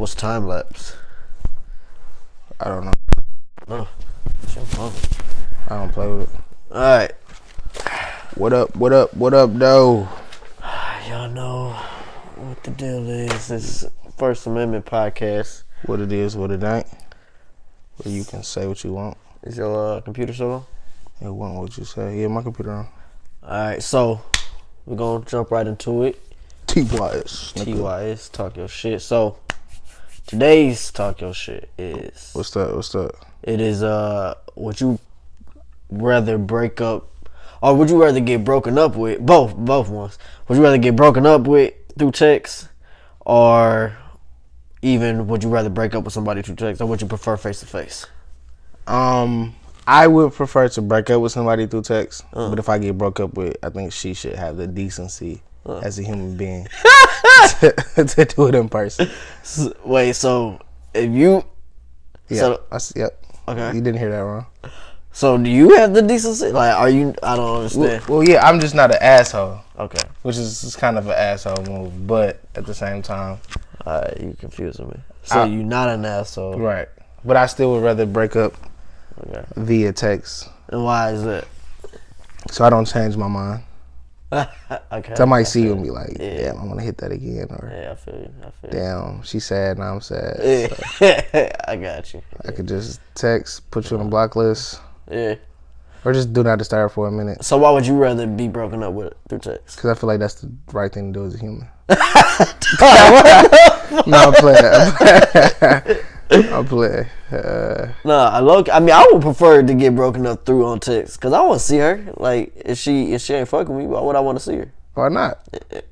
What's time lapse? I don't know. No, it's your phone. I don't play with it. All right. What up, though? Y'all know what the deal is. It's First Amendment podcast. What it is, what it ain't. Where you can say what you want. Is your computer still on? It want what you say. Yeah, my computer on. All right, so we're going to jump right into it. TYS. Talk your shit. So today's talk your shit is... What's up? It is, would you rather break up, or would you rather get broken up with, both ones. Would you rather get broken up with through text, or even would you rather break up with somebody through text, or would you prefer face-to-face? I would prefer to break up with somebody through text, but if I get broke up with, I think she should have the decency as a human being to do it in person. Wait, so if you... Yeah, so, yep. Okay. You didn't hear that wrong. So do you have the decency? Like, are you... I don't understand. Well, yeah, I'm just not an asshole. Okay. Which is kind of an asshole move, but at the same time... you confusing me. So you're not an asshole. Right. But I still would rather break up via text. And why is that? So I don't change my mind. Okay. So I might see you and be like, yeah, damn, I want to hit that again. Or, yeah, I feel you. Damn, she's sad, now I'm sad. Yeah. So I got you. I could just text, put you on a block list. Yeah. Or just do not disturb for a minute. So why would you rather be broken up with through text? Because I feel like that's the right thing to do as a human. No, I'm playing. I'm playing. I would prefer to get broken up through on text, because I want to see her. Like, if she ain't fucking me, why would I want to see her? Why not?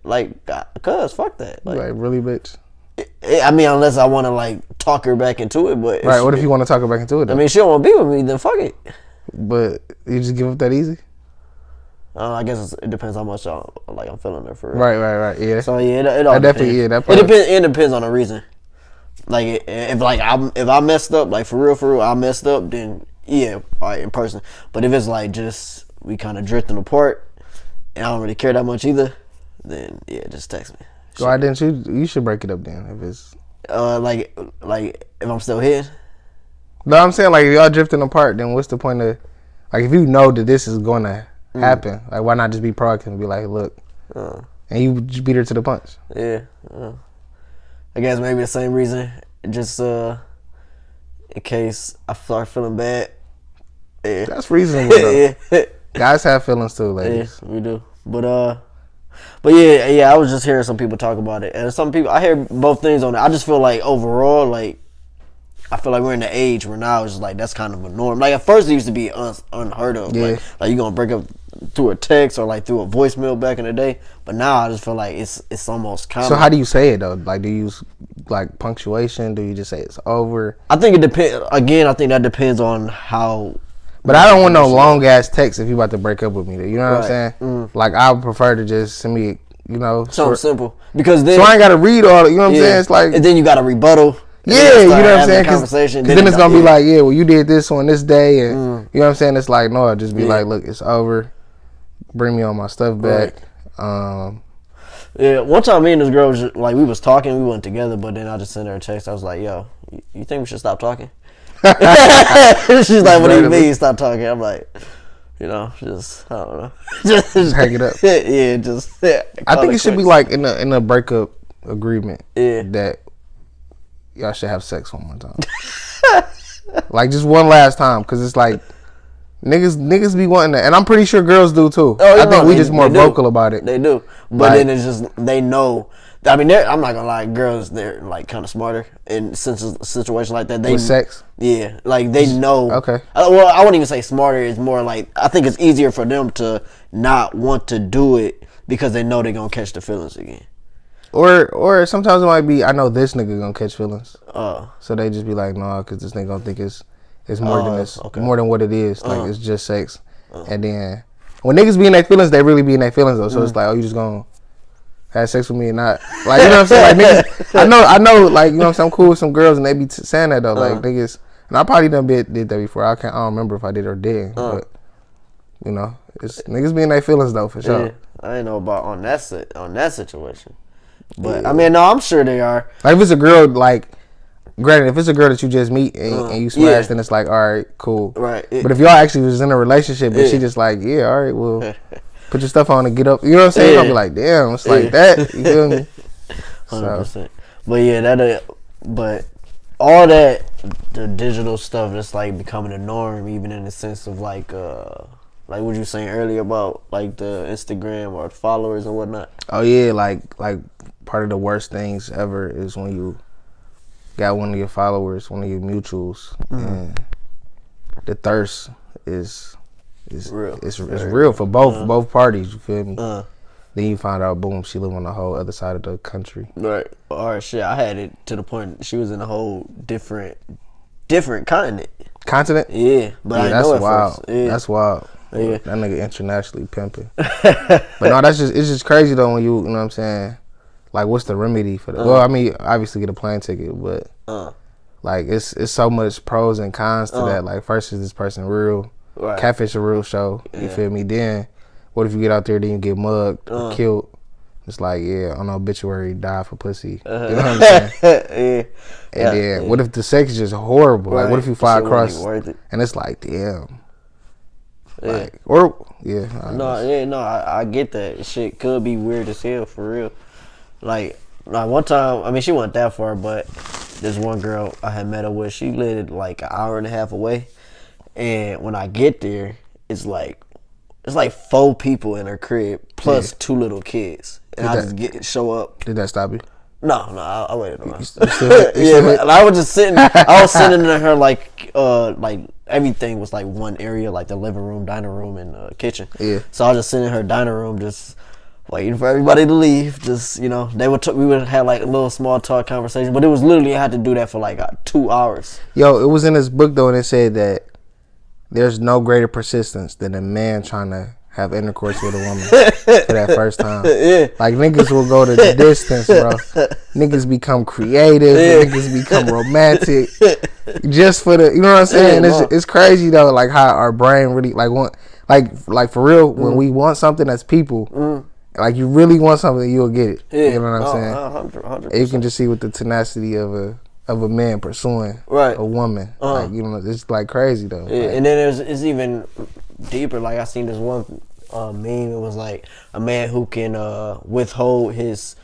Like, cause fuck that. Like really, bitch? I mean, unless I want to, like, talk her back into it. But right, what if you want to talk her back into it, though? I mean, she don't want to be with me, then fuck it. But you just give up that easy? I guess it depends how much I'm feeling her for real. Right. Yeah. So yeah, it all definitely depends. That It depends on the reason. Like, if I messed up, like for real, I messed up, then yeah, all right, in person. But if it's like just we kind of drifting apart, and I don't really care that much either, then yeah, just text me. Why didn't you? You should break it up then. If it's like if I'm still here. No, I'm saying like if y'all drifting apart, then what's the point of like if you know that this is going to happen, like why not just be proactive and be like, look, and you just beat her to the punch. Yeah. I guess maybe the same reason, just in case I start feeling bad. Yeah. That's reasonable though. Yeah. Guys have feelings too, ladies. Yeah, we do. But yeah, I was just hearing some people talk about it, and some people, I hear both things on it. I just feel like overall, like, I feel like we're in the age where now it's like that's kind of a norm. Like at first it used to be unheard of. Yeah. Like you gonna break up through a text or like through a voicemail back in the day. But now I just feel like it's almost common. So how do you say it though? Like do you use like punctuation? Do you just say it's over? I think it depends. Again, I think that depends on how. But I don't want no long ass text if you about to break up with me. You know what I'm saying? Like I would prefer to just send me, something simple, because then so I ain't gotta read all it. You know what I'm saying? It's like, and then you got a rebuttal. Yeah, you know what I'm saying? Conversation. Then it's gonna be like, yeah, well, you did this on this day, and you know what I'm saying? It's like, no, just be like, look, it's over. Bring me all my stuff back. Right. Yeah, one time me and this girl was just, like, we was talking, we went together, but then I just sent her a text. I was like, yo, you think we should stop talking? She's like, what do you mean stop talking? I'm like, just, I don't know. just hang it up. Yeah, just. Yeah, I think it should be like in a breakup agreement that y'all should have sex one more time. Like just one last time, because it's like niggas be wanting that, and I'm pretty sure girls do too. I think we just more vocal about it. They do, but then it's just they know. I mean, I'm not gonna lie, girls, they're like kind of smarter in a situation like that. With sex, yeah, like they know. Okay. Well, I wouldn't even say smarter. It's more like I think it's easier for them to not want to do it because they know they're gonna catch the feelings again. Or sometimes it might be, I know this nigga gonna catch feelings. So they just be like, nah, because this nigga gonna think it's more than this, more than what it is. Like it's just sex. And then when niggas be in their feelings, they really be in their feelings though. So it's like, oh, you just gonna have sex with me and not, like, you know what I'm saying? Like niggas, I know, like, you know what I'm saying? I'm cool with some girls and they be saying that though, like niggas. And I probably did that before. I don't remember if I did or didn't, but it's niggas be in their feelings though for sure. Yeah, I didn't know about on that situation. But I mean, no, I'm sure they are. Like if it's a girl, like granted, if it's a girl that you just meet and you smash, then it's like, all right, cool. Right. But if y'all actually was in a relationship and she just like, yeah, all right, well, put your stuff on and get up. You know what I'm saying? I'll be like, damn, it's like that. You feel me? 100%. So. But yeah, but all that, the digital stuff, is like becoming a norm, even in the sense of like what you saying earlier about like the Instagram or followers and whatnot. Oh yeah, like part of the worst things ever is when you got one of your followers, one of your mutuals, and the thirst is real. It's real for both parties. You feel me? Then you find out, boom, she live on the whole other side of the country. Right. Or shit, I had it to the point she was in a whole different continent. Continent? Yeah, but I know that's wild. Yeah. That's wild. Yeah. That nigga internationally pimping. But no, it's just crazy though when you know what I'm saying. Like, what's the remedy for that? Well, I mean, obviously get a plane ticket, but like it's so much pros and cons to that. Like, first, is this person real? Right. Catfish a real show. You feel me? Then, what if you get out there, then you get mugged or killed? It's like, yeah, on the obituary, die for pussy. You know what I'm saying? And then, what if the sex is just horrible? Right. Like, what if you fly across and it's like, damn. Like, or I get that. Shit could be weird as hell for real. Like one time, I mean, she wasn't that far, but this one girl I had met her with, she lived like an hour and a half away, and when I get there, it's like 4 people in her crib plus 2 little kids, and I show up. Did that stop you? No, I waited around. I was just sitting. I was sitting in her like everything was like one area, like the living room, dining room, and kitchen. Yeah. So I was just sitting in her dining room, just waiting for everybody to leave. Just we would have like a little small talk conversation, but it was literally I had to do that for like 2 hours. Yo, it was in this book though, and it said that there's no greater persistence than a man trying to have intercourse with a woman for that first time. Like, niggas will go to the distance, bro. Niggas become creative. Niggas become romantic. Just for the, you know what I'm saying? It's crazy though, like how our brain really like for real, when we want something as people, like you really want something, you'll get it. You know what I'm saying? 100%. And you can just see with the tenacity of a man pursuing a woman. Like, you know, it's like crazy though. Yeah, like, and then it's even deeper. Like, I seen this one meme. It was like a man who can withhold his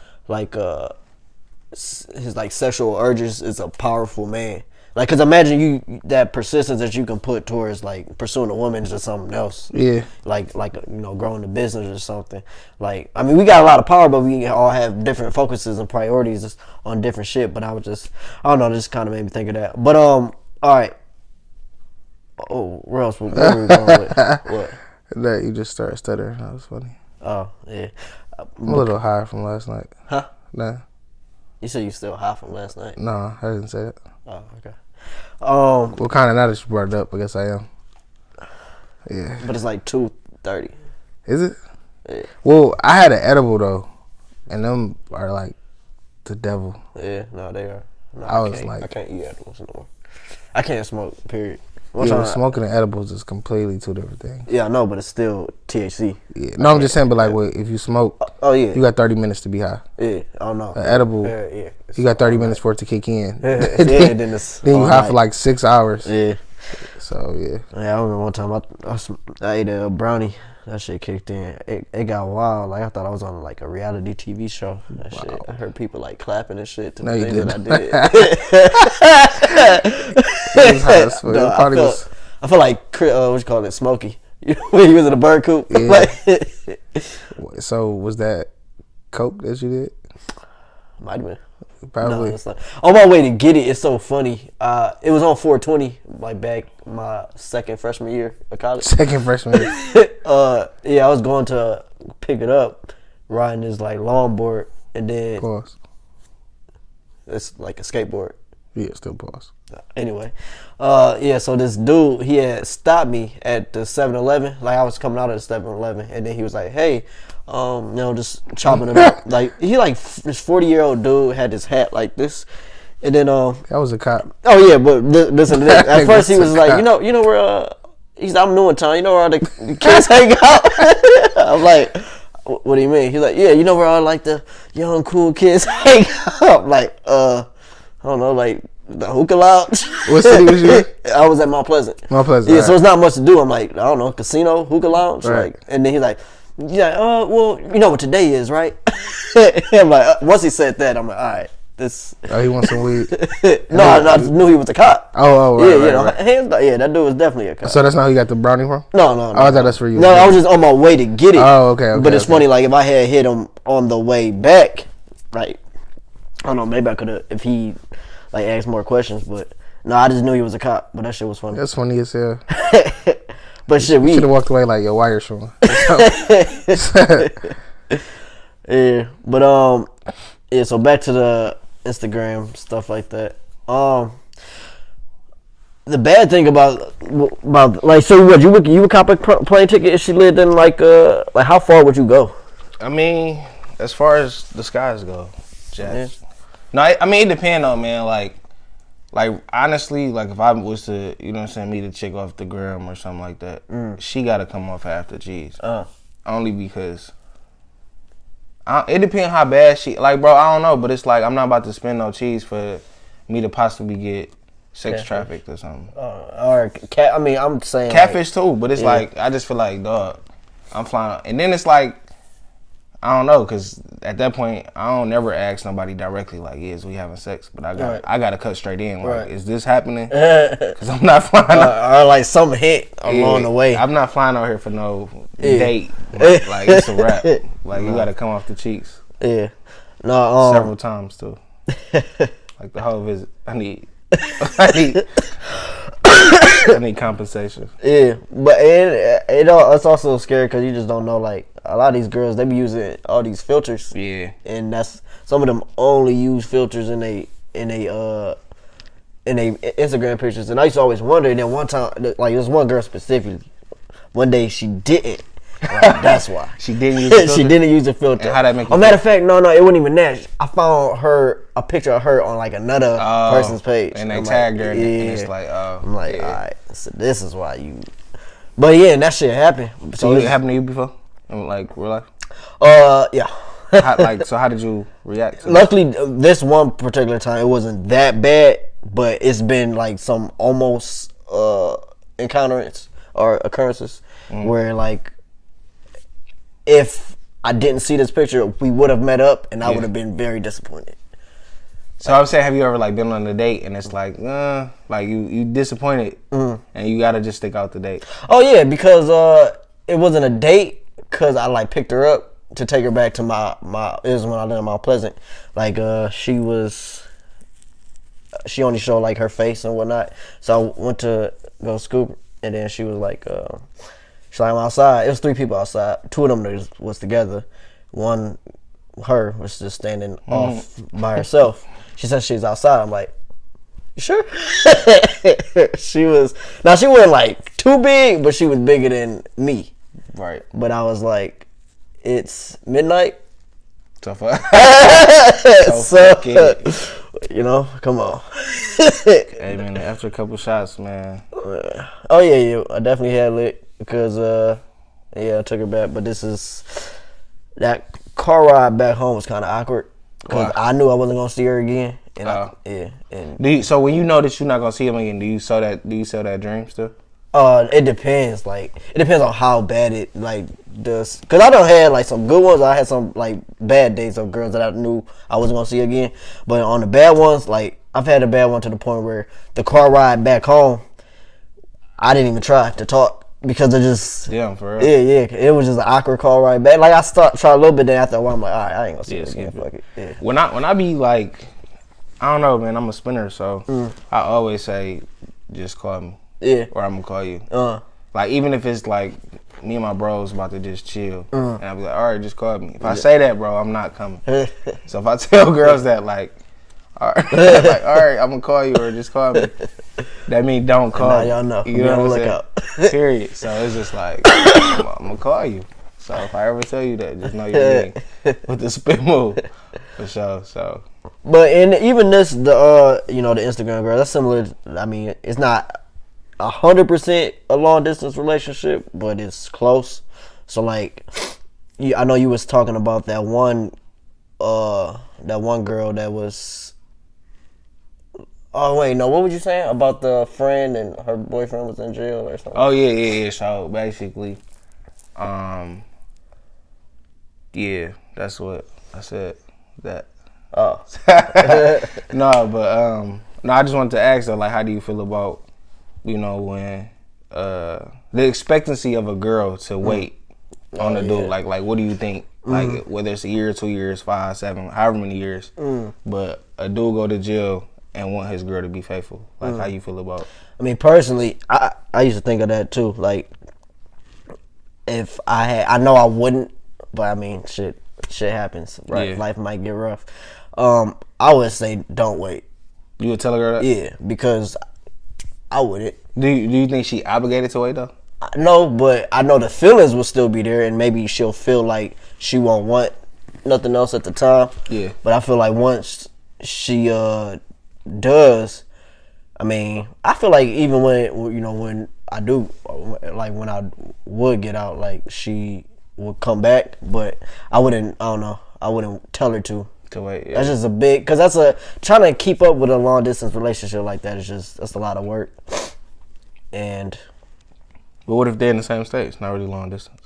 sexual urges is a powerful man. Like, cause imagine that persistence that you can put towards like pursuing a woman is just something else. Yeah. Like growing a business or something. Like, I mean, we got a lot of power, but we all have different focuses and priorities on different shit. But I don't know, this kind of made me think of that. But all right. Oh, where else? Where were we going with? What? That you just started stuttering. That was funny. Oh yeah. I'm a little high from last night. Huh? Nah. You said you still high from last night? No, I didn't say that. Oh, okay. Well, kind of now that you brought it up, I guess I am. Yeah. But it's like 2:30. Is it? Yeah. Well, I had an edible though, and them are like the devil. Yeah, no, they are. No, I can't eat edibles no more. I can't smoke. Period. Smoking and edibles is completely 2 different things. Yeah, I know, but it's still THC. Yeah. No, I'm just saying, but like, if you smoke, you got 30 minutes to be high. Yeah, I don't know. An edible, you got 30 minutes for it to kick in. Then you high for like 6 hours. Yeah. So yeah. Yeah, I remember one time I ate a brownie. That shit kicked in. It got wild. Like, I thought I was on like a reality TV show. That shit. I heard people like clapping and shit to the things that I did. I feel like what you call it, Smokey. When he was in a bird coop. Yeah. So was that coke that you did? Might have been. Probably. No, it's not. On my way to get it, it's so funny. It was on 420, like back my second freshman year of college. Second freshman year. Yeah, I was going to pick it up, riding this like longboard, and then pause. It's like a skateboard. Yeah, still pause. Anyway, so this dude, he had stopped me at the 7-Eleven. Like, I was coming out of the 7-Eleven, and then he was like, hey, just chopping it up. Like, he like this 40-year-old dude had his hat like this, and then that was a cop. Oh yeah, but listen to this. At first he was like, you know where I'm new in town. You know where all the kids hang out. I'm like, what do you mean? He's like, yeah, you know where all like the young cool kids hang out. Like, I don't know, like The hookah lounge. What city was you in? I was at Mount Pleasant. Mount Pleasant. Yeah, right. so it's not much to do. I'm like, I don't know, casino, hookah lounge. Right. Like, and then he's like, yeah, well, you know what today is, right? I'm like, once he said that, I'm like, all right, this. Oh, he wants some weed. No, I knew he was a cop. Oh, right, yeah, right, you know, right. hands down, yeah, that dude was definitely a cop. So that's not how you got the brownie from? No. Oh, I thought that's for you. No, I was just on my way to get it. Oh, okay. But it's funny, like if I had hit him on the way back, right? I don't know, maybe I could have if he like asked more questions, but no, I just knew he was a cop. But that shit was funny. That's funny as hell. But shit, we should have walked away like your wire showing. Yeah, but yeah. So back to the Instagram stuff like that. The bad thing about like, so what you would cop a plane ticket if she lived in like how far would you go? I mean, as far as the skies go, Jazz. Yeah. No, I mean it depends on, man. Like honestly, like if I was to, you know what I'm saying, meet a chick off the gram or something like that, she got to come off half the G's. Only because it depends how bad she, like, bro, I don't know, but it's like I'm not about to spend no cheese for me to possibly get sex trafficked or something. Or I mean, I'm saying catfish too, but it's like I just feel like, dog, I'm flying, and then it's like I don't know, because at that point I don't never ask nobody directly like, is we having sex? But I got to cut straight in. Like, is this happening? Because I'm not flying. Or like some hit along the way. I'm not flying out here for no date. But, like it's a wrap. Like you got to come off the cheeks. Yeah. No. Several times too. Like the whole visit. I need compensation. Yeah, but it's also scary because you just don't know. Like a lot of these girls, they be using all these filters. Yeah, and that's some of them only use filters in a Instagram pictures. And I used to always wonder. And then one time, like there's one girl specifically, one day she didn't. Like, that's why she didn't use the filter. She didn't use the filter. And how that make you matter of fact, no, it wasn't even that. I found a picture of her on like another person's page, and they tagged her. And it's like, I'm like, all right, so this is why you. But yeah, and that shit happened. So it happened to you before, in like real life? Yeah. So how did you react to Luckily, this one particular time it wasn't that bad, but it's been like some almost occurrences where like. If I didn't see this picture, we would have met up, and I would have been very disappointed. So I would say, have you ever like been on a date and it's like you disappointed, and you gotta just stick out the date? Oh yeah, because it wasn't a date, because I like picked her up to take her back to my. It was when I lived in Mount Pleasant. Like she only showed like her face and whatnot, so I went to go scoop, and then she was like. She's like, I'm outside. It was 3 people outside. 2 of them was together. One, her, was just standing off by herself. She said she's outside. I'm like, you sure? She wasn't like too big, but she was bigger than me. Right. But I was like, it's midnight. Tough. So, you know, come on. Hey man, after a couple shots, man. Oh yeah, I definitely had lit. Because, I took her back. But that car ride back home was kind of awkward. Because I knew I wasn't going to see her again. And so when you know that you're not going to see him again, do you sell that dream still? It depends. Like, it depends on how bad it, like, does. Because I done had, like, some good ones. I had some, like, bad days of girls that I knew I wasn't going to see again. But on the bad ones, like, I've had a bad one to the point where the car ride back home, I didn't even try to talk. Because it just for real. Yeah, it was just an awkward call right back. Like I tried a little bit, then after a while I'm like, all right, I ain't gonna see it again. Fuck it. Yeah. When I be like, I don't know, man. I'm a spinner, so I always say, just call me. Yeah. Or I'm gonna call you. Like even if it's like me and my bros about to just chill, and I'll be like, all right, just call me. If I say that, bro, I'm not coming. So if I tell girls that, like, all right, like, all right, I'm gonna call you or just call me. That means don't call. Now y'all know. You know what I'm saying? Period. So it's just like I'm gonna call you. So if I ever tell you that, just know you're being with the spin move for sure. So. But even this, the Instagram girl, that's similar. I mean, it's not 100% a long distance relationship, but it's close. So like, I know you was talking about that one girl that was. Oh wait, no. What were you saying about the friend and her boyfriend was in jail or something? Oh yeah. So basically, yeah, that's what I said. That. Oh. No, but no. I just wanted to ask though, like, how do you feel about, when the expectancy of a girl to wait on a dude? Like, what do you think? Like, whether it's a year, 2 years, 5, 7, however many years, but a dude go to jail and want his girl to be faithful. Like, how you feel about? I mean, personally, I used to think of that too. Like, if I know I wouldn't, but I mean, shit happens, right? Yeah. Life might get rough. I would say don't wait. You would tell a girl that? Yeah, because I wouldn't. Do you think she obligated to wait though? No, but I know the feelings will still be there, and maybe she'll feel like she won't want nothing else at the time. Yeah. But I feel like once she does, I mean, I feel like even when I do, like when I would get out, like she would come back, but I wouldn't tell her to wait. Yeah. That's just a big, because trying to keep up with a long distance relationship like that that's a lot of work. And but what if they're in the same state? It's not really long distance.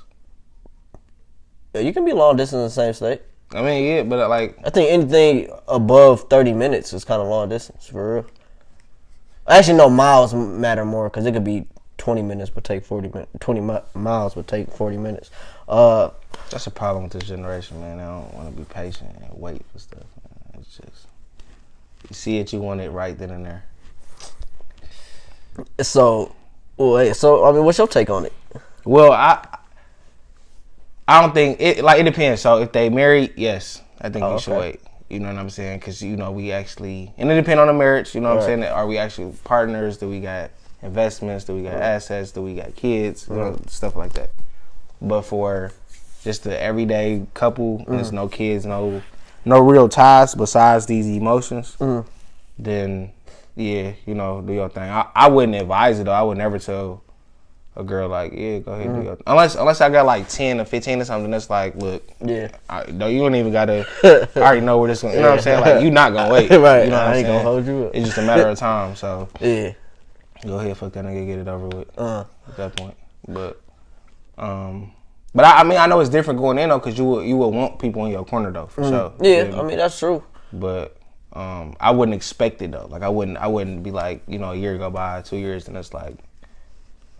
Yeah, you can be long distance in the same state. I mean, yeah, but I think anything above 30 minutes is kind of long distance, for real. Actually, no, miles matter more, because it could be 20 minutes but take 40 minutes. 20 miles would take 40 minutes. That's a problem with this generation, man. They don't want to be patient and wait for stuff, man. It's just, you see it, you want it right then and there. So, I mean, what's your take on it? Well, I don't think it depends. So if they married, yes, I think you should wait. You know what I'm saying? Because we actually, and it depends on the marriage. You know what I'm saying? Are we actually partners? Do we got investments? Do we got assets? Do we got kids? Stuff like that. But for just the everyday couple, there's no kids, no real ties besides these emotions. Then yeah, do your thing. I wouldn't advise it though. I would never tell a girl like, yeah, go ahead and do your thing. Unless I got like 10 or 15 or something that's like, look, you don't even gotta, I already know where this going. You know what I'm saying? Like, you not gonna wait. Right. You know what I I'm ain't saying? gonna hold you up. It's just a matter of time. So yeah, go ahead, fuck that nigga, get it over with at that point. But I mean, I know it's different going in though, because you would want people in your corner though, for sure. Yeah, I mean, that's true. But I wouldn't expect it though. Like I wouldn't be like, a year go by, 2 years, and it's like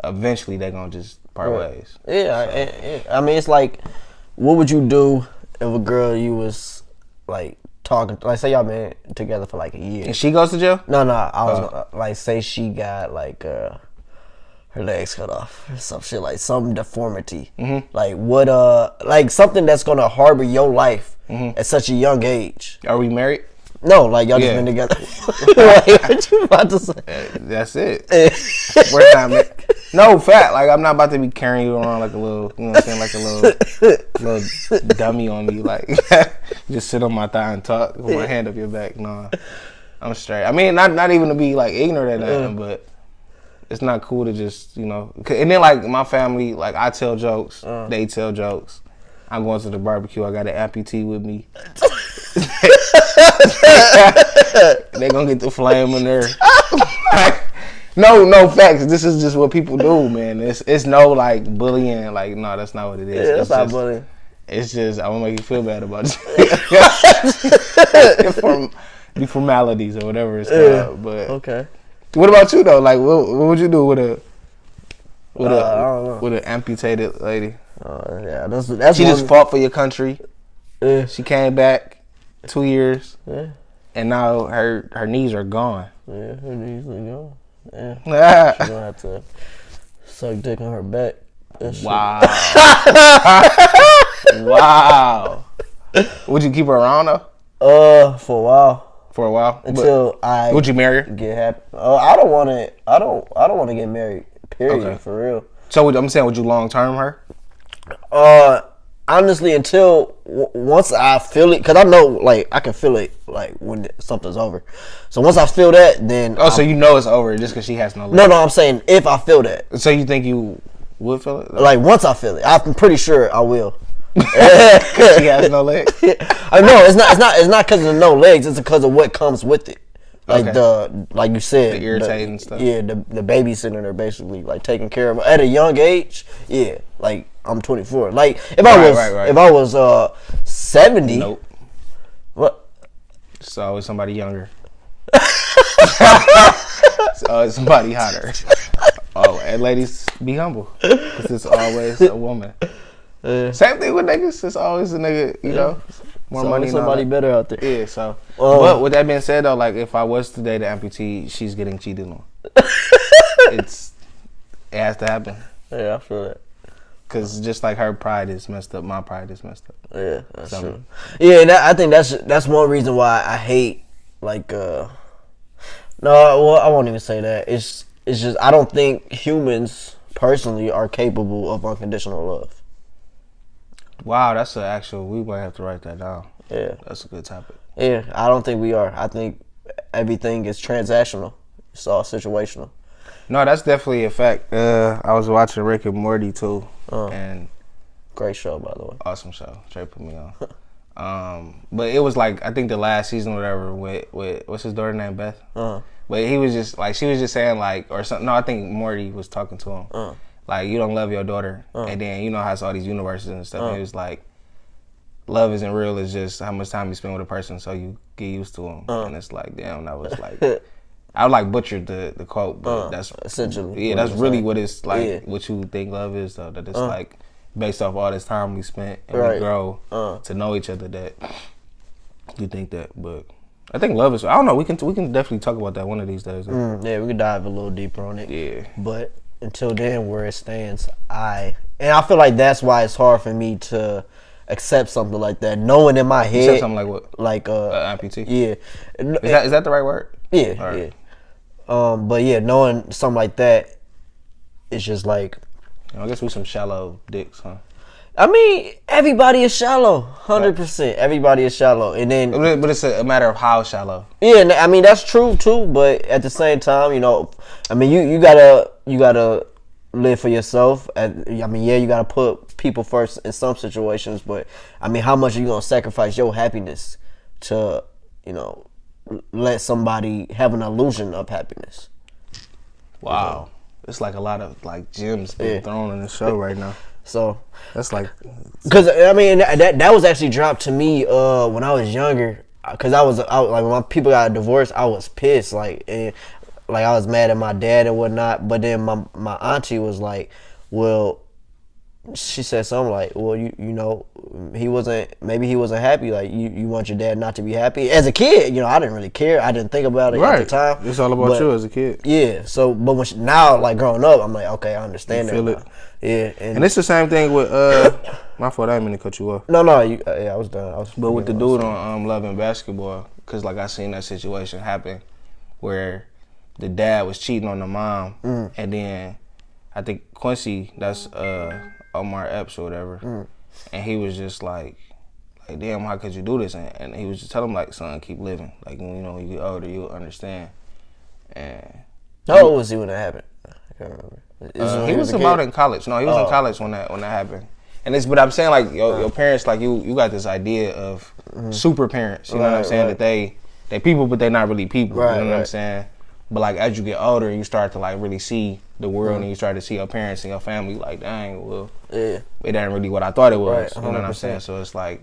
eventually they're gonna just part ways. Yeah, I mean, it's like, what would you do if a girl you was like talking, like say y'all been together for like a year and she goes to jail? No, I was like, say she got like her legs cut off or some shit, like some deformity. Like what like something that's gonna harbor your life at such a young age. Are we married? No, like y'all just been together. Like, what you about to say? That's it. We're not married. No, fact. Like I'm not about to be carrying you around like a little, you know what I'm saying, like a little dummy on me. Like just sit on my thigh and talk with my hand up your back. No, I'm straight. I mean, not even to be like ignorant at nothing, but it's not cool to just, and then like my family, like I tell jokes, they tell jokes. I'm going to the barbecue. I got an amputee with me. They gonna get the flame in there. No facts. This is just what people do, man. It's no like bullying. Like no, that's not what it is. Yeah, that's not bullying. It's just I want to make you feel bad about it. The formalities or whatever it's called. But okay. What about you though? Like what would you do with an amputated lady? Yeah, that's she just fought for your country. Yeah. She came back 2 years. Yeah. And now her knees are gone. Yeah, her knees are gone. Yeah. She's gonna have to suck dick on her back. Wow. Wow. Would you keep her around though? For a while. For a while. Until I would you marry her? Get happy. I don't want to. I don't want to get married. Period. Okay. For real. So I'm saying, would you long term her? Honestly, until once I feel it, because I know, like, I can feel it, like, when something's over. So once I feel that, then... so you know it's over just because she has no legs? No, I'm saying if I feel that. So you think you would feel it? Like, once I feel it. I'm pretty sure I will. Because she has no legs? I know, it's not because of no legs. It's because of what comes with it. Like like you said, the irritating stuff. Yeah, the babysitting her basically, like taking care of her at a young age. Yeah, like I'm 24. Like if I was 70. Nope. What? It's always somebody younger. It's always somebody hotter. Oh, and ladies, be humble, because it's always a woman. Same thing with niggas. It's always a nigga, you know. More money. Somebody better out there. Yeah. So, but with that being said, though, like if I was to date an amputee, she's getting cheated on. It has to happen. Yeah, I feel that. Cause just like her pride is messed up, my pride is messed up. Yeah, that's true. Yeah, and I think that's one reason why I hate like. No, well, I won't even say that. It's just I don't think humans personally are capable of unconditional love. Wow, that's an actual. We might have to write that down. Yeah, that's a good topic. Yeah, I don't think we are. I think everything is transactional. It's all situational. No, that's definitely a fact. I was watching Rick and Morty too, and great show, by the way. Awesome show. Trey put me on. But it was like I think the last season, or whatever, with what's his daughter named Beth. But he was just like she was just saying like or something. No, I think Morty was talking to him. Like, you don't love your daughter. And then, you know how it's all these universes and stuff. And it was like, love isn't real. It's just how much time you spend with a person so you get used to them. And it's like, damn, that was like... I like butchered the quote, but that's... Essentially. Yeah, that's really what it's like, what you think love is, though. That it's like, based off all this time we spent and we grow to know each other, that you think that. But I think love is... I don't know. We can definitely talk about that one of these days. Yeah, we can dive a little deeper on it. Yeah. But... until then, where it stands, I feel like that's why it's hard for me to accept something like that, knowing in my head. Accept something like what? Like amputee. Yeah. Is that the right word? Yeah. Right. Yeah. But yeah, knowing something like that, it's just like. I guess we some shallow dicks, huh? I mean, everybody is shallow, 100%. Everybody is shallow, and then. But it's a matter of how shallow. Yeah, I mean that's true too. But at the same time, you know, I mean you gotta live for yourself. I mean, yeah, you gotta put people first in some situations. But I mean, how much are you gonna sacrifice your happiness to, you know, let somebody have an illusion of happiness? Wow, you know? It's like a lot of like gems being thrown in the show right now. So that's like, because I mean that was actually dropped to me when I was younger. Because I was like when my people got divorced, I was pissed. Like I was mad at my dad and whatnot. But then my auntie was like, well, she said something like, well, you know, he wasn't happy. Like you want your dad not to be happy. As a kid, you know, I didn't really care. I didn't think about it at the time. It's all about you as a kid. Yeah. So, but now, like growing up, I'm like, okay, I understand that. Feel it. Yeah. And it's the same thing with my fault. I didn't mean to cut you off. No. I was done. But with the dude on Love and Basketball, because like I seen that situation happen where the dad was cheating on the mom, and then I think Quincy, that's Omar Epps or whatever, and he was just like, damn, how could you do this? And he was just telling him like, son, keep living. Like, you know, when you get older, you'll understand. And how old was he when that happened? I can't remember. He was about in college. No, he was in college when that happened. And but I'm saying like your parents, like you got this idea of super parents. You know what I'm saying? That they people, but they're not really people. You know what I'm saying? But like as you get older, you start to like really see the world, and you start to see your parents and your family. Like, dang, well, it ain't really what I thought it was. You know what I'm saying? So it's like,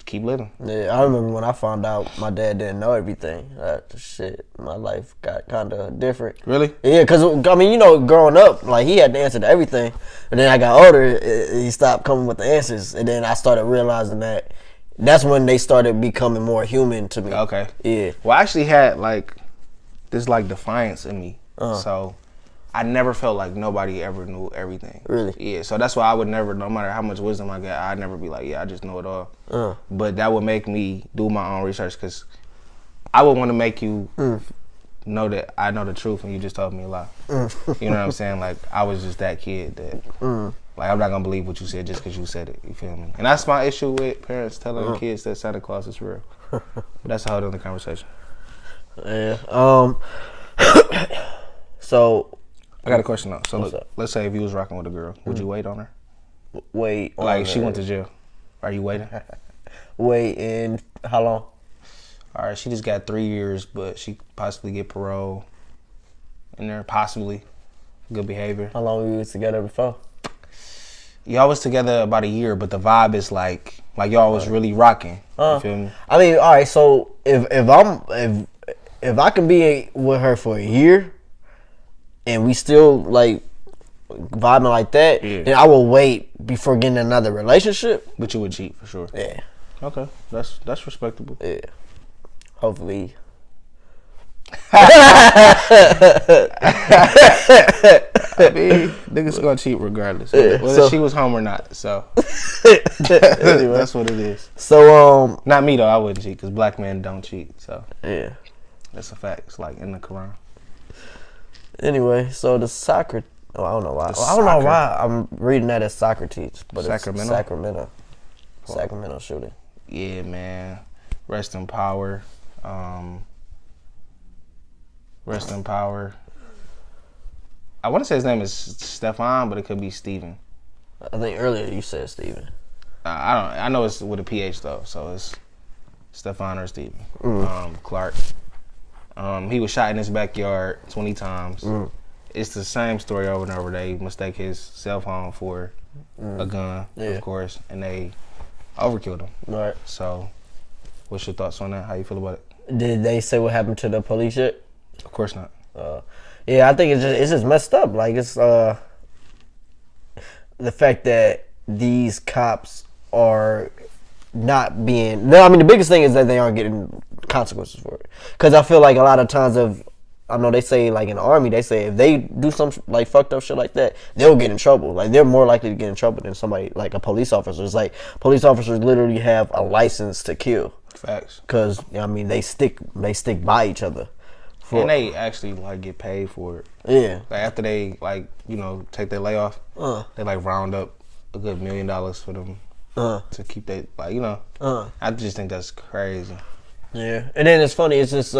keep living. Yeah, I remember when I found out my dad didn't know everything. Shit, my life got kind of different. Really? Yeah, because, I mean, you know, growing up, like, he had the answer to everything. And then I got older, he stopped coming with the answers. And then I started realizing that that's when they started becoming more human to me. Okay. Yeah. Well, I actually had, like, this, like, defiance in me. So I never felt like nobody ever knew everything. Really? Yeah, so that's why I would never, no matter how much wisdom I got, I'd never be like, yeah, I just know it all. But that would make me do my own research, because I would want to make you know that I know the truth and you just told me a lie. You know what I'm saying? Like, I was just that kid that, like, I'm not going to believe what you said just because you said it. You feel me? And that's my issue with parents telling kids that Santa Claus is real. But that's a whole other conversation. Yeah. So I got a question though. So look, let's say if you was rocking with a girl, would you wait on her? Wait on like her. She went to jail. Are you waiting? Wait in how long? All right, she just got 3 years, but she possibly get parole in there, possibly. Good behavior. How long were you was together before? Y'all was together about a year, but the vibe is like y'all was really rocking. You feel me? I mean, all right. So if I can be with her for a year, and we still like vibing like that, then I will wait before getting another relationship. But you would cheat for sure. Yeah. Okay, that's respectable. Yeah. Hopefully. I mean, niggas gonna cheat regardless, whether she was home or not. So anyway. That's what it is. So not me though. I wouldn't cheat because black men don't cheat. So yeah, that's a fact. It's like in the Quran. Anyway, so the soccer. Oh, I don't know why. I don't know why I'm reading that as Socrates, but Sacramento? It's Sacramento. Sacramento shooting. Yeah, man. Rest in power. Rest in power. I want to say his name is Stefan, but it could be Steven. I think earlier you said Steven. I know it's with a PH though, so it's Stefan or Steven. Clark. He was shot in his backyard 20 times. It's the same story over and over. They mistake his cell phone for a gun, of course, and they overkilled him. Right. So, what's your thoughts on that? How you feel about it? Did they say what happened to the police yet? Of course not. Yeah, I think it's just messed up. Like it's the fact that these cops are not being. No, I mean the biggest thing is that they aren't getting consequences for it. Because I feel like a lot of times I know they say like in the army they say if they do some like fucked up shit like that they'll get in trouble. Like they're more likely to get in trouble than somebody like a police officer. It's like police officers literally have a license to kill. Facts. Because I mean they stick by each other. And they actually like get paid for it. Yeah. Like after they like take their layoff, they like round up a good $1 million for them to keep that I just think that's crazy. Yeah, and then it's funny. It's this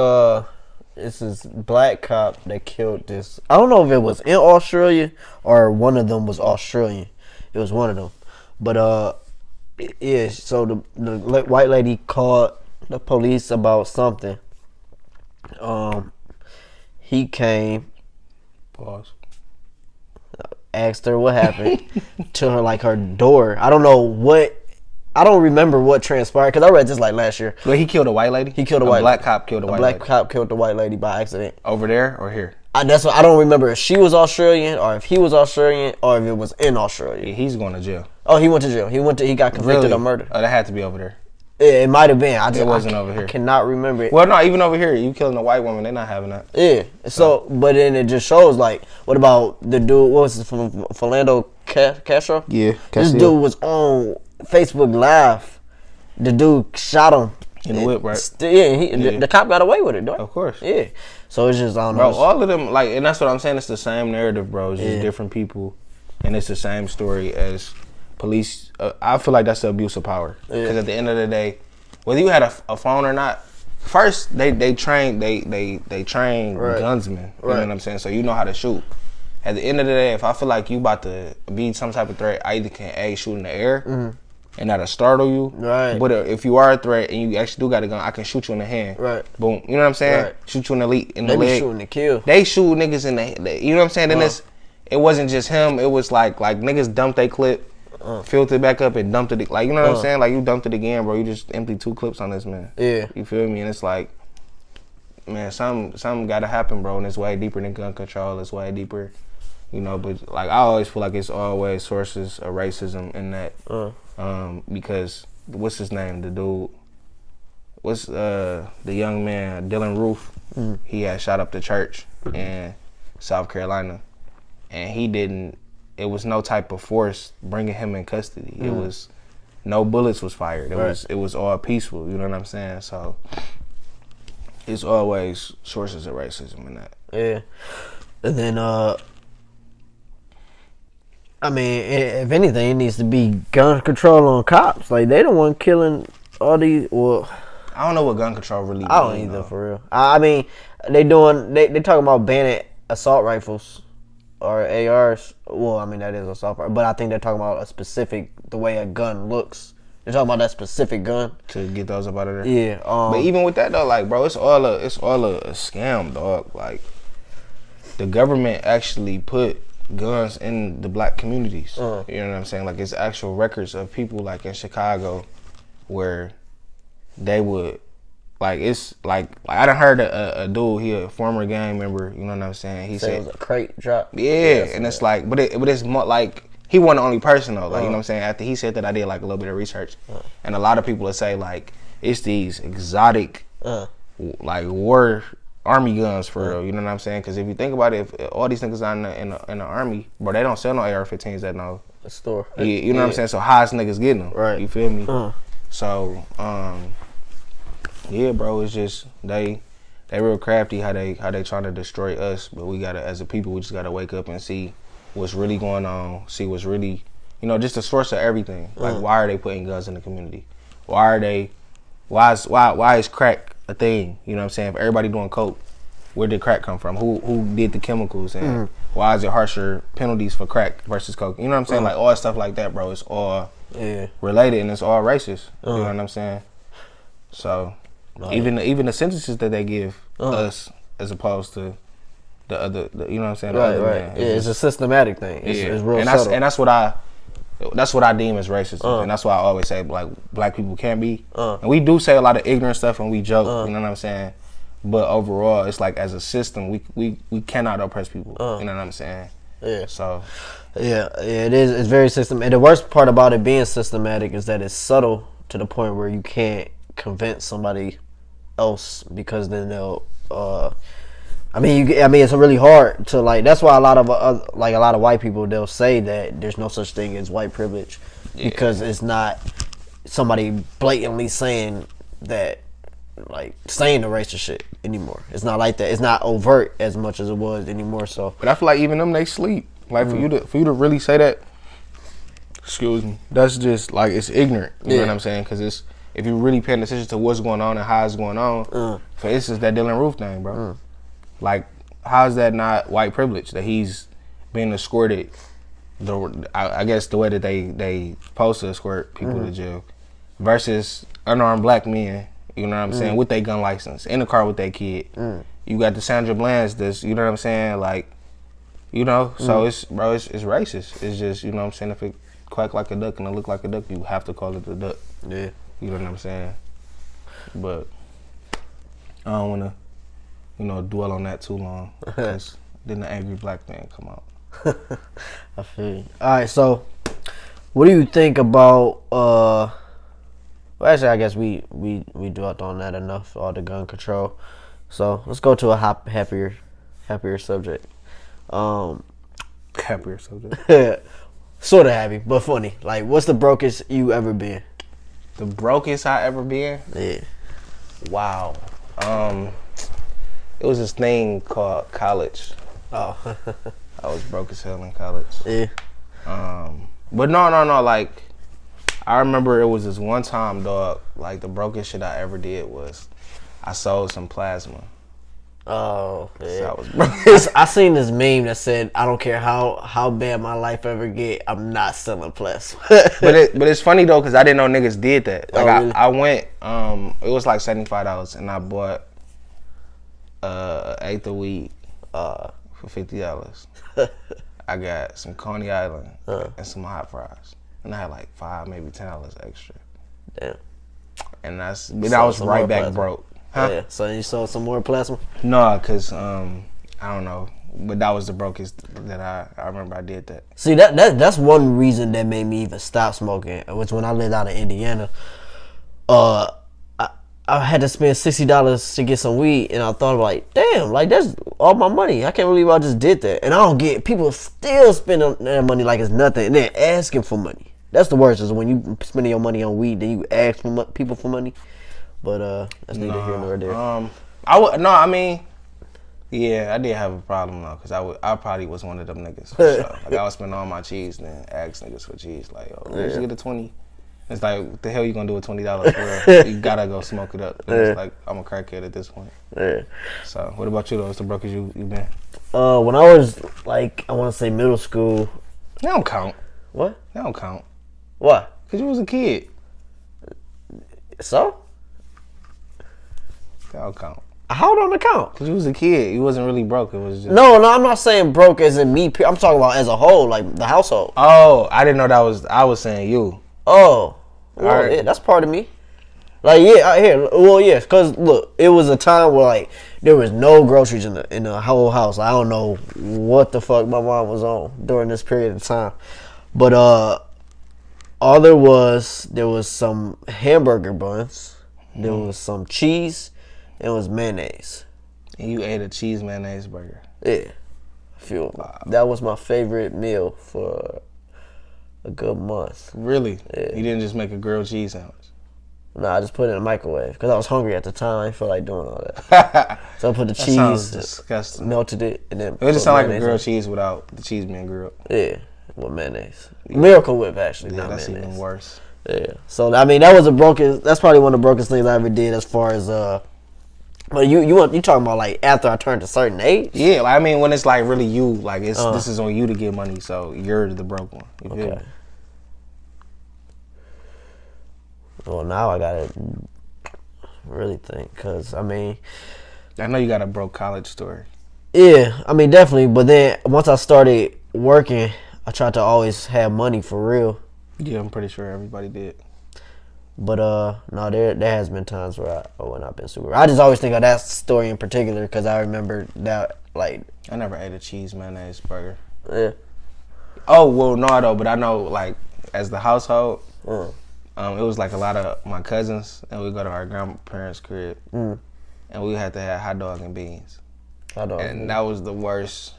black cop that killed this. I don't know if it was in Australia or one of them was Australian. It was one of them, but yeah. So the white lady called the police about something. He came. Pause. Asked her what happened to her, like her door. I don't remember what transpired because I read this like last year. Well, he killed a white lady. He killed a white black cop killed a white lady. Black cop killed the white lady by accident. Over there or here? That's what I don't remember if she was Australian or if he was Australian or if it was in Australia. Yeah, he's going to jail. Oh, he went to jail. He got convicted of murder. Oh, that had to be over there. Yeah, it might have been. It wasn't over here. I cannot remember it. Well, no, even over here, you killing a white woman, they're not having that. Yeah. So, but then it just shows like, what about the dude? What was it from Philando Castro? Yeah, this dude was on Facebook Live. The dude shot him in the whip, right? The cop got away with it, though. Of course. Yeah. So it's just I don't know. Bro, all of them like, and that's what I'm saying. It's the same narrative, bro. It's just different people, and it's the same story as police. I feel like that's the abuse of power. Because at the end of the day, whether you had a phone or not, first they train gunsmen. You know what I'm saying? So you know how to shoot. At the end of the day, if I feel like you about to be some type of threat, I either can shoot in the air. And that'll startle you. Right. But if you are a threat and you actually do got a gun, I can shoot you in the hand. Right. Boom. You know what I'm saying? Right. Shoot you in the leg. They be shooting to kill. They shoot niggas in the you know what I'm saying? Then it wasn't just him. It was like niggas dumped their clip, filled it back up and dumped it. Like, you know what I'm saying? Like, you dumped it again, bro. You just emptied 2 clips on this man. Yeah. You feel me? And it's like, man, something got to happen, bro. And it's way deeper than gun control. It's way deeper. You know, but like I always feel like it's always sources of racism in that. Because what's his name? The dude. What's the young man, Dylan Roof? He had shot up the church in South Carolina, and he didn't. It was no type of force bringing him in custody. It was no bullets was fired. It was all peaceful. You know what I'm saying? So it's always sources of racism in that. Yeah, and then I mean, if anything, it needs to be gun control on cops. Like, they the one killing all these. Well, I don't know what gun control really means. I don't either, for real. I mean, they talking about banning assault rifles or ARs. Well, I mean, that is assault rifle. But I think they're talking about the way a gun looks. You're talking about that specific gun to get those up out of there. Yeah. But even with that though, like, bro, it's all a scam, dog. Like, the government actually put guns in the black communities. You know what I'm saying? Like, it's actual records of people like in Chicago where they would, like, it's like I done heard a dude, he a former gang member, you know what I'm saying? He said it was a crate drop. Yeah, and it's like, but it's more like, he wasn't the only person though. Like, you know what I'm saying? After he said that, I did like a little bit of research, and a lot of people would say like it's these exotic, like war army guns for real. You know what I'm saying? Because if you think about it, if all these niggas are in the army, bro, they don't sell no AR-15s at no store. You know what I'm saying? So how is niggas getting them? Right. You feel me? So yeah, bro, it's just they real crafty how they trying to destroy us, but we gotta, as a people, we just gotta wake up and see what's really going on, see what's really, you know, just the source of everything. Like, why are they putting guns in the community? Why is crack a thing? You know what I'm saying? If everybody doing coke, where did crack come from? Who did the chemicals? And why is it harsher penalties for crack versus coke? You know what I'm saying? Like, all stuff like that, bro. It's all related, and it's all racist. You know what I'm saying? So even the sentences that they give us, as opposed to the other, you know what I'm saying? Right. Yeah, it's a systematic thing. It's real subtle. And that's what I deem as racism, and that's why I always say, like, black people can't be. And we do say a lot of ignorant stuff, and we joke. You know what I'm saying? But overall, it's like, as a system, we cannot oppress people. You know what I'm saying? Yeah. So. Yeah, it is. It's very systematic. And the worst part about it being systematic is that it's subtle to the point where you can't convince somebody else, because then they'll. I mean, it's really hard to, like. That's why a lot of white people, they'll say that there's no such thing as white privilege, because it's not somebody blatantly saying that, like, saying the racist shit anymore. It's not like that. It's not overt as much as it was anymore. So, but I feel like even them, they sleep. Like, for you to really say that, excuse me, that's just like, it's ignorant. You know what I'm saying? Because it's, if you're really paying attention to what's going on and how it's going on, for instance, that Dylan Roof thing, bro. Like, how is that not white privilege that he's being escorted? I guess the way that they supposed to escort people to jail, versus unarmed black men. You know what I'm saying? With their gun license, in the car with their kid. You got the Sandra Bland's. This, you know what I'm saying? Like, you know. So it's racist. It's just, you know what I'm saying? If it quack like a duck and it look like a duck, you have to call it the duck. Yeah. You know what I'm saying? But I don't wanna, you know, dwell on that too long, because then the angry black man come out. I feel you. All right, so what do you think about? Well, actually, I guess we dwelt on that enough. All the gun control. So let's go to a happier subject. Happier subject. Sort of happy, but funny. Like, what's the brokest you ever been? The brokest I ever been? Yeah. Wow. It was this thing called college. Oh. I was broke as hell in college. Yeah. But no. Like, I remember it was this one time, dog. Like, the brokest shit I ever did was I sold some plasma. Oh, yeah. So I was broke. I seen this meme that said, "I don't care how bad my life ever get, I'm not selling plasma." but it's funny though, because I didn't know niggas did that. Like, really? I went. It was like $75, and I bought eighth of weed for $50. I got some Coney Island and some hot fries, and I had like $5, maybe $10 extra. Damn. And I was right back plasma. Broke. Huh? Yeah. So you sold some more plasma? No, cause I don't know, but that was the brokest that I remember I did that. See, that's one reason that made me even stop smoking. Was when I lived out in Indiana. I had to spend $60 to get some weed, and I thought, like, damn, like, that's all my money. I can't believe I just did that. And I don't get people still spending their money like it's nothing, and then asking for money. That's the worst, is when you spending your money on weed, then you ask for people for money. But that's neither here nor there. I mean, yeah, I did have a problem though, cause I probably was one of them niggas. For sure. Like, I would spend all my cheese, and then ask niggas for cheese. Like, oh, let's get a 20. It's like, what the hell you gonna do with $20 for real? You gotta go smoke it up. It's like, I'm a crackhead at this point. Yeah. So, what about you though? What's the brokest you been? When I was like, I want to say middle school. That don't count. What? That don't count. Why? Cause you was a kid. So? That don't count. How don't it count? Because you was a kid. You wasn't really broke. It was just... No, I'm not saying broke as in me. I'm talking about as a whole, like the household. Oh, I didn't know that was... I was saying you. Oh. Well, right. yeah, that's part of me. Like, yeah, yeah, because, look, it was a time where, like, there was no groceries in the whole house. Like, I don't know what the fuck my mom was on during this period of time. But, all there was some hamburger buns, there was some cheese, and it was mayonnaise. And you ate a cheese mayonnaise burger. Yeah. That was my favorite meal for a good month. Really? Yeah. You didn't just make a grilled cheese sandwich? Nah, I just put it in the microwave because I was hungry at the time. I didn't feel like doing all that. So I put the cheese, disgusting. Melted it, and then it just sounds like a grilled cheese without the cheese being grilled. Yeah, with mayonnaise. Yeah. Miracle Whip, actually. Yeah, not that's mayonnaise. Even worse. Yeah. So I mean, that's probably one of the brokest things I ever did as far as But you talking about like after I turned a certain age? Yeah, I mean when it's like really you, like this is on you to get money, so you're the broke one. You feel me? Well, now I gotta really think, cause I mean, I know you got a broke college story. Yeah, I mean definitely. But then once I started working, I tried to always have money for real. Yeah, I'm pretty sure everybody did. But no, there has been times where when I've been super. I just always think of that story in particular because I remember that like I never ate a cheese mayonnaise burger. Yeah. Oh well, no though, but I know like as the household. It was like a lot of my cousins, and we go to our grandparents' crib, and we had to have hot dog and beans. And that was the worst.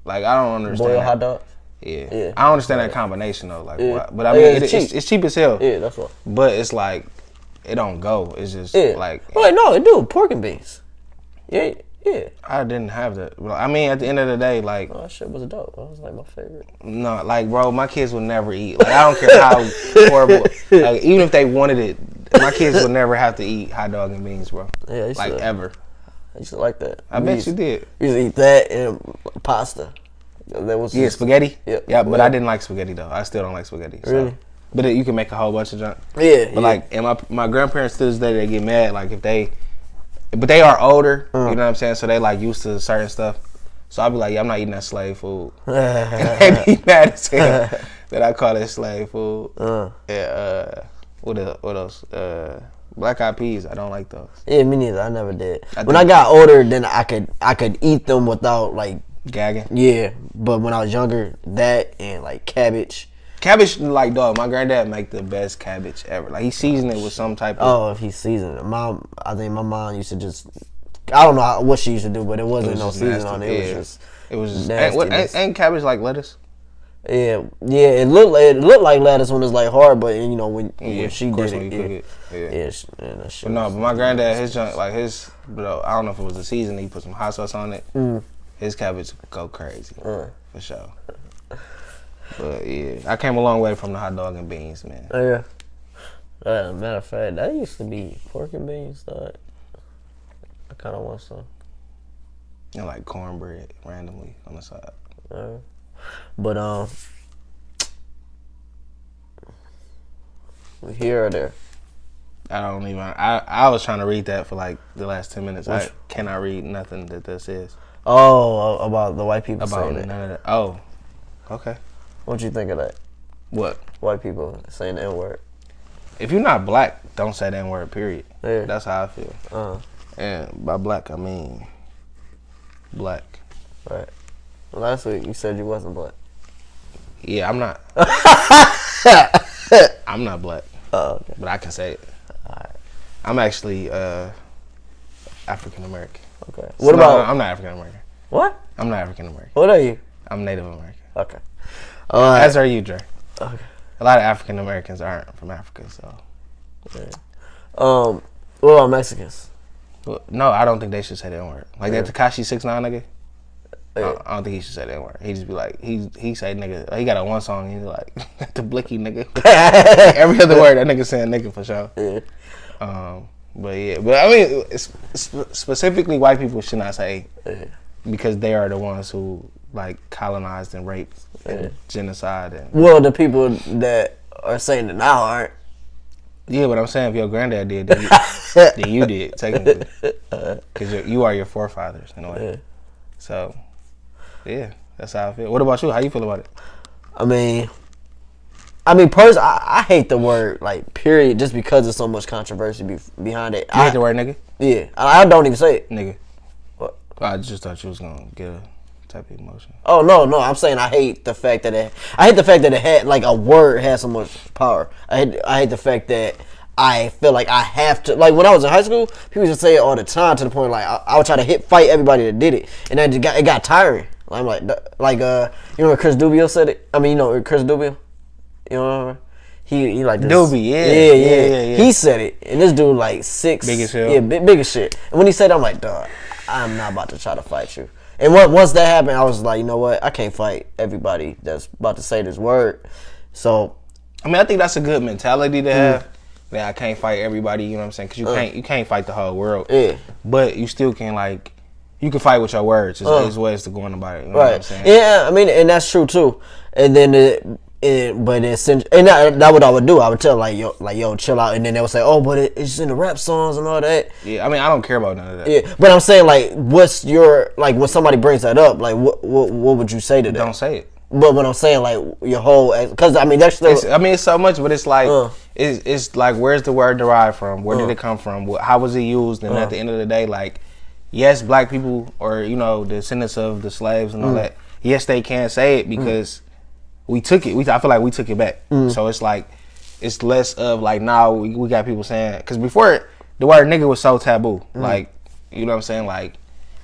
Like I don't understand. Boiled hot dogs. Yeah. I don't understand that combination though. Like, why? But I mean, it's cheap as hell. Yeah, that's what. But it's like it don't go. It's just like. Well, no, it do pork and beans. Yeah. I didn't have that. I mean, at the end of the day, like. Oh, that shit was dope. That was like my favorite. No, like, bro, my kids would never eat. Like, I don't care how horrible. Like, even if they wanted it, my kids would never have to eat hot dog and beans, bro. Yeah, like ever. I used to like that. I bet you did. I used to eat that and pasta. That was spaghetti. Yeah, but I didn't like spaghetti though. I still don't like spaghetti. So. Really? But you can make a whole bunch of junk. Yeah. But like, and my grandparents to this day they get mad like if they. But they are older, you know what I'm saying? So they like used to certain stuff. So I'll be like, yeah, I'm not eating that slave food. And they be mad as hell that I call it slave food. Yeah, what else? Black eyed peas, I don't like those. Yeah, me neither. I never did. When I got older, then I could eat them without like gagging. Yeah, but when I was younger, that and like cabbage. Cabbage, like, dog, my granddad make the best cabbage ever. Like, he seasoned it with some type of... Oh, if he seasoned it. I think my mom used to just... I don't know what she used to do, but it wasn't no season on it. It was just nasty. Ain't cabbage like lettuce? Yeah. It looked like lettuce when it's like hard, but you know when she did it. That shit. But no, but my granddad, his junk, like his, I don't know if it was the season. He put some hot sauce on it. His cabbage go crazy for sure. But yeah, I came a long way from the hot dog and beans, man. Oh, yeah. Matter of fact, that used to be pork and beans. That I kind of want some. And like cornbread randomly on the side. But we here or there. I don't even. I was trying to read that for like the last 10 minutes. I cannot read nothing that this is. Oh, about the white people about saying none of that. Oh, okay. What you think of that? What? White people saying the N-word. If you're not black, don't say the N-word, period. Yeah. That's how I feel. And by black, I mean black. Right. Well, last week you said you wasn't black. Yeah, I'm not. I'm not black. Oh, okay. But I can say it. All right. I'm actually African American. Okay. What about? I'm not African American. What? I'm not African American. What are you? I'm Native American. Okay. As are you, Dre. Okay. A lot of African Americans aren't from Africa, so. Yeah. What about Mexicans? Well, no, I don't think they should say the N-word. Like that Tekashi 6ix9ine nigga. Yeah. I don't think he should say the N-word. He just be like, he say nigga. He got a one song. He's like the blicky nigga. Every other word that nigga saying nigga for sure. Yeah. But I mean, specifically white people should not say because they are the ones who like colonized and raped and genocide and. Well, the people that are saying it now aren't. Yeah, but I'm saying if your granddad did, then you did technically, because you are your forefathers in a way. Yeah. So, yeah, that's how I feel. What about you? How you feel about it? I mean, personally, I hate the word like period just because there's so much controversy behind it. You hate the word nigga? Yeah, I don't even say it. Nigga. What? I just thought you was gonna get a type of emotion. Oh no, I'm saying I hate the fact that it had like a word has so much power. I hate the fact that I feel like I have to, like when I was in high school, people used to say it all the time to the point like I would try to fight everybody that did it, and then it got tiring. I'm like you know when Chris Dubio said it. I mean, you know Chris Dubio, you know he like this. Doobie, yeah. He said it, and this dude like 6, big as hell. Yeah, big as shit. And when he said it, I'm like, dog, I'm not about to try to fight you. And once that happened, I was like, you know what? I can't fight everybody that's about to say this word. So, I mean, I think that's a good mentality to have. That I can't fight everybody. You know what I'm saying? Because you can't fight the whole world. Yeah. But you still can you can fight with your words. Is ways to go about it. You know right. What I'm saying? Yeah. I mean, and that's true too. And then that what I would do. I would tell yo, chill out, and then they would say, oh, but it's in the rap songs and all that. Yeah, I mean, I don't care about none of that. Yeah, but I'm saying like, what's your like when somebody brings that up, like what would you say to that? Don't say it. But what I'm saying, like your whole, because I mean that's still. It's so much, but it's like it's like where's the word derived from? Where did it come from? How was it used? And at the end of the day, like yes, black people or the descendants of the slaves and all that. Yes, they can say it because we took it. I feel like we took it back. So it's like it's less of like now we got people saying because before the word nigga was so taboo. Like you know what I'm saying? Like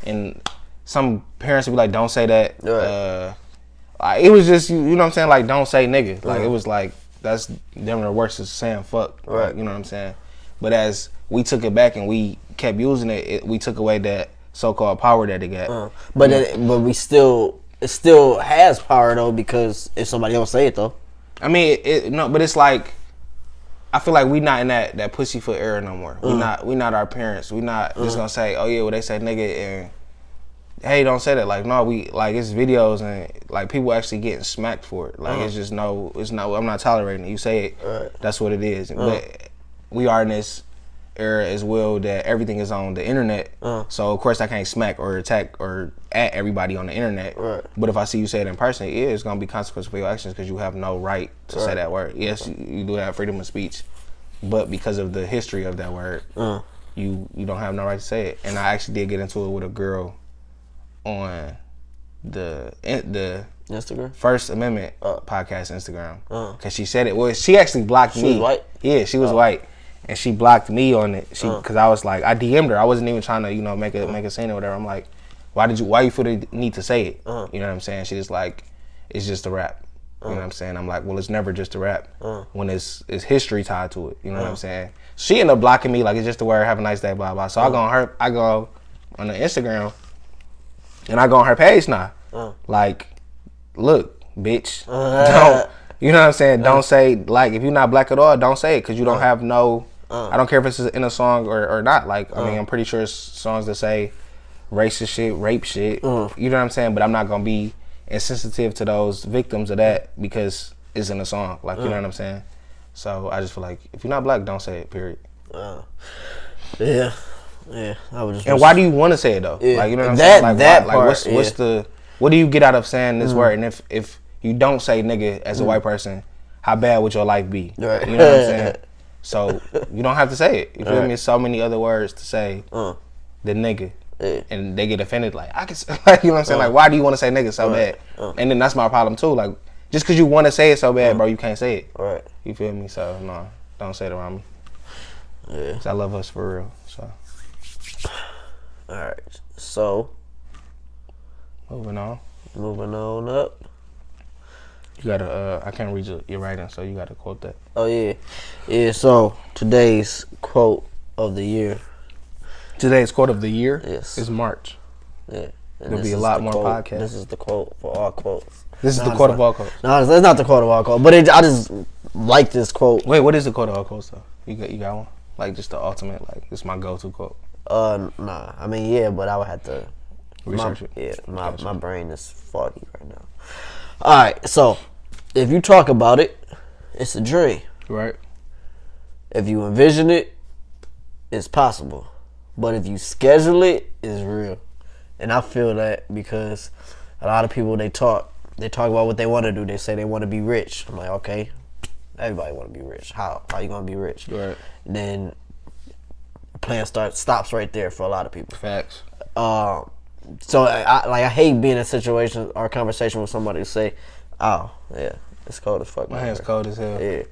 and some parents would be like, don't say that. Right. It was just, you know what I'm saying, like, don't say nigga. Like, it was like, that's them the worst is saying fuck. Right. Like, you know what I'm saying? But as we took it back and we kept using it, we took away that so-called power that it got. But it still has power, though, because if somebody else say it, though. I mean, but it's like, I feel like we not in that pussyfoot era no more. We not our parents. We not just gonna say, oh yeah, well they say nigga and hey, don't say that. Like, no, it's videos and like people actually getting smacked for it. Like, it's just it's not. I'm not tolerating it. You say it, right. That's what it is. But we are in this era as well that everything is on the internet. So of course I can't smack or attack or at everybody on the internet. Right. But if I see you say it in person, it's gonna be consequences for your actions because you have no right to say that word. Yes, you do have freedom of speech, but because of the history of that word, you don't have no right to say it. And I actually did get into it with a girl on the Instagram First Amendment podcast Instagram because she said it. Well, she actually blocked me. She was white. Yeah, she was white, and she blocked me on it. Because I was like, I DM'd her. I wasn't even trying to make a scene or whatever. I'm like, why you feel the need to say it? You know what I'm saying? She just like, it's just a rap. You know what I'm saying? I'm like, well, it's never just a rap when it's history tied to it. You know what I'm saying? She ended up blocking me like it's just a word. Have a nice day, blah blah. So I go on the Instagram. And I go on her page now. Like, look, bitch. Don't, you know what I'm saying? Don't say, like, if you're not black at all, don't say it. Because you don't have no, I don't care if it's in a song or not. Like, I mean, I'm pretty sure it's songs that say racist shit, rape shit. You know what I'm saying? But I'm not going to be insensitive to those victims of that because it's in a song. Like, you know what I'm saying? So I just feel like, if you're not black, don't say it, period. Yeah, I would just. And why do you want to say it though? Yeah. Like you know what I'm saying? Like what do you get out of saying this word? And if you don't say nigga as a white person, how bad would your life be? Right. You know what I'm saying? So you don't have to say it. You feel me? There's so many other words to say than nigga. Yeah. And they get offended like I can like you know what I'm saying? Like why do you want to say nigga so bad? And then that's my problem too. Like just because you want to say it so bad, bro, you can't say it. Right. You feel me? So no, don't say it around me. Yeah. 'Cause I love us for real. So. All right, so moving on up. You gotta. I can't read your writing, so you gotta quote that. Oh yeah. So today's quote of the year. Today's quote of the year. Yes. Is March. Yeah. There'll be a lot more podcasts. This is the quote for all quotes. This is the quote of all quotes. No, it's not the quote of all quotes. But I just like this quote. Wait, what is the quote of all quotes though? You got one? Like just the ultimate. Like this is my go-to quote. Nah. I mean, yeah, but I would have to research it. Yeah, my brain is foggy right now. All right, so if you talk about it, it's a dream. Right. If you envision it, it's possible. But if you schedule it, it's real. And I feel that because a lot of people, they talk about what they want to do. They say they want to be rich. I'm like, okay, everybody want to be rich. How you gonna be rich? Right. And then the plan stops right there for a lot of people. Facts. So I hate being in a situation or a conversation with somebody who say, "Oh, yeah, it's cold as fuck." My hand's cold as hell. Yeah,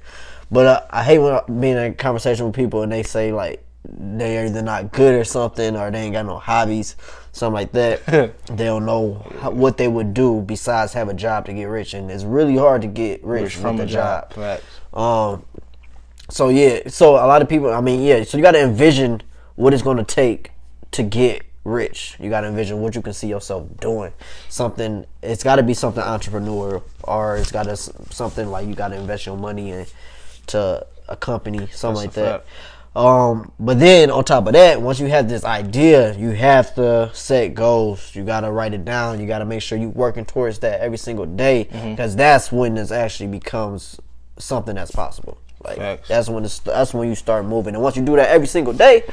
but I hate being in a conversation with people and they say like they're either not good or something, or they ain't got no hobbies, something like that. They don't know what they would do besides have a job to get rich, and it's really hard to get rich from a job. Facts. So a lot of people. I mean, yeah. So you got to envision what it's going to take to get rich. You got to envision what you can see yourself doing. Something. It's got to be something entrepreneurial, or it's got to something like you got to invest your money into a company, something like that. But then on top of that, once you have this idea, you have to set goals. You got to write it down. You got to make sure you're working towards that every single day, because that's when this actually becomes something that's possible. Like Facts. that's when you start moving. And once you do that every single day,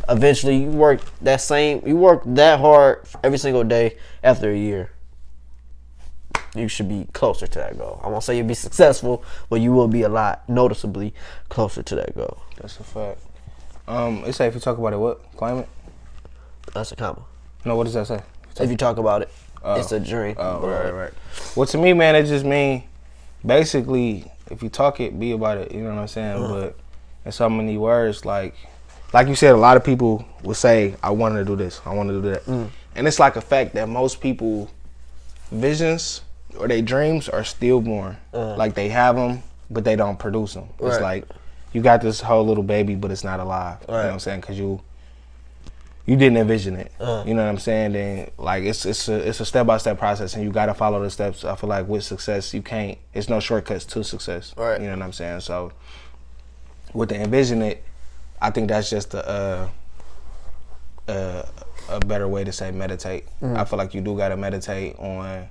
eventually you work that hard every single day. After a year, you should be closer to that goal. I won't say you'll be successful, but you will be a lot noticeably closer to that goal. That's a fact. It say if you talk about it, what? Climate? That's a comma. No, what does that say? If you talk about it, it's a dream. Oh, right. Well, to me, man, it just mean basically if you talk it, be about it. You know what I'm saying? But in so many words, like you said, a lot of people will say, "I want to do this. I want to do that," and it's like a fact that most people visions or their dreams are stillborn. Like they have them, but they don't produce them. It's like you got this whole little baby, but it's not alive. You know what I'm saying? Because you didn't envision it. You know what I'm saying? Then like it's a step-by-step process, and you got to follow the steps. I feel like with success, it's no shortcuts to success. Right. You know what I'm saying? So with the envision it, I think that's just a better way to say meditate. I feel like you do got to meditate on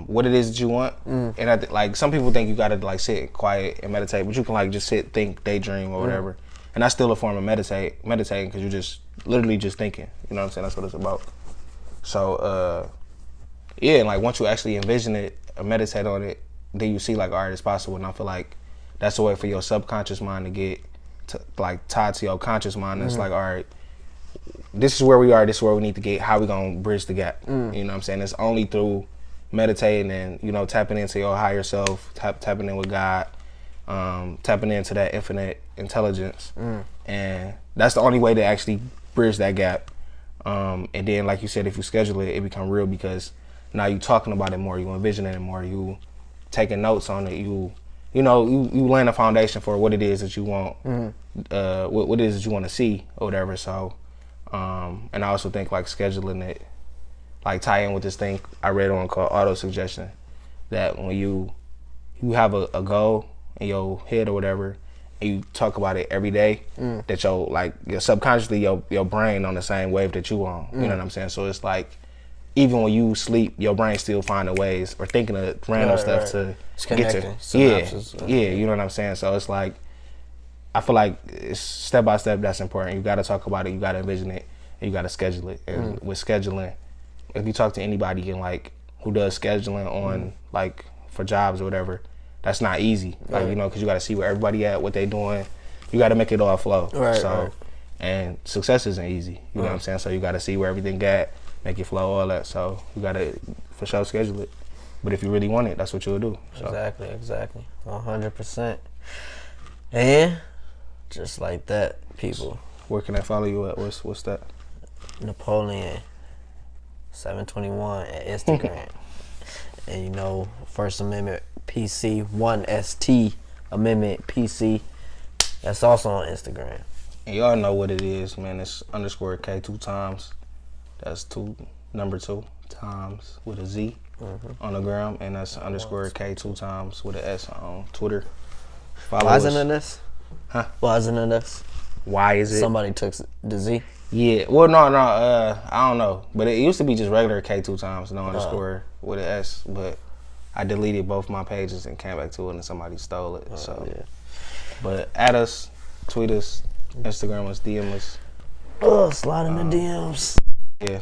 what it is that you want. And I like some people think you got to like sit quiet and meditate, but you can like just sit, think, daydream or whatever. And that's still a form of meditating because you're just literally just thinking. You know what I'm saying? That's what it's about. So, and like once you actually envision it or meditate on it, then you see like, all right, it's possible. And I feel like that's a way for your subconscious mind to get like tied to your conscious mind. It's like, all right, this is where we are. This is where we need to get. How we gonna bridge the gap? You know what I'm saying? It's only through meditating and tapping into your higher self, tapping in with God, tapping into that infinite intelligence, and that's the only way to actually bridge that gap. And then, like you said, if you schedule it, it become real because now you talking about it more, you envisioning it more, you taking notes on it, you laying a foundation for what it is that you want, what it is that you want to see or whatever. So, and I also think like scheduling it, like tie in with this thing I read on called auto suggestion, that when you have a goal in your head or whatever, and you talk about it every day, that your subconsciously your brain on the same wave that you on. You know what I'm saying? So it's like even when you sleep, your brain still finding ways or thinking of random stuff to get to. Yeah, you know what I'm saying? So it's like I feel like it's step by step that's important. You got to talk about it, you got to envision it, and you got to schedule it. And with scheduling, if you talk to anybody and like who does scheduling on like for jobs or whatever, that's not easy. Like because you got to see where everybody at, what they doing. You got to make it all flow. And success isn't easy. You know what I'm saying? So you got to see where everything at, make it flow, all that. So you got to for sure schedule it. But if you really want it, that's what you'll do. So. Exactly. 100%. And just like that, people. Where can I follow you at? What's that? Napoleon 721 at Instagram. And First Amendment PC 1ST Amendment PC. That's also on Instagram. And y'all know what it is, man. It's _K 2 times. That's number 2 times with a Z on the gram, and that's _K 2 times with an S on Twitter. Why isn't it this? Huh? Why isn't it this? Why is it? Somebody took the Z. Yeah. Well, no. I don't know, but it used to be just regular K 2 times, no underscore with an S. But I deleted both my pages and came back to it, and somebody stole it. So. Yeah. But add us, tweet us, Instagram us, DM us. Slide in the DMs. Yeah.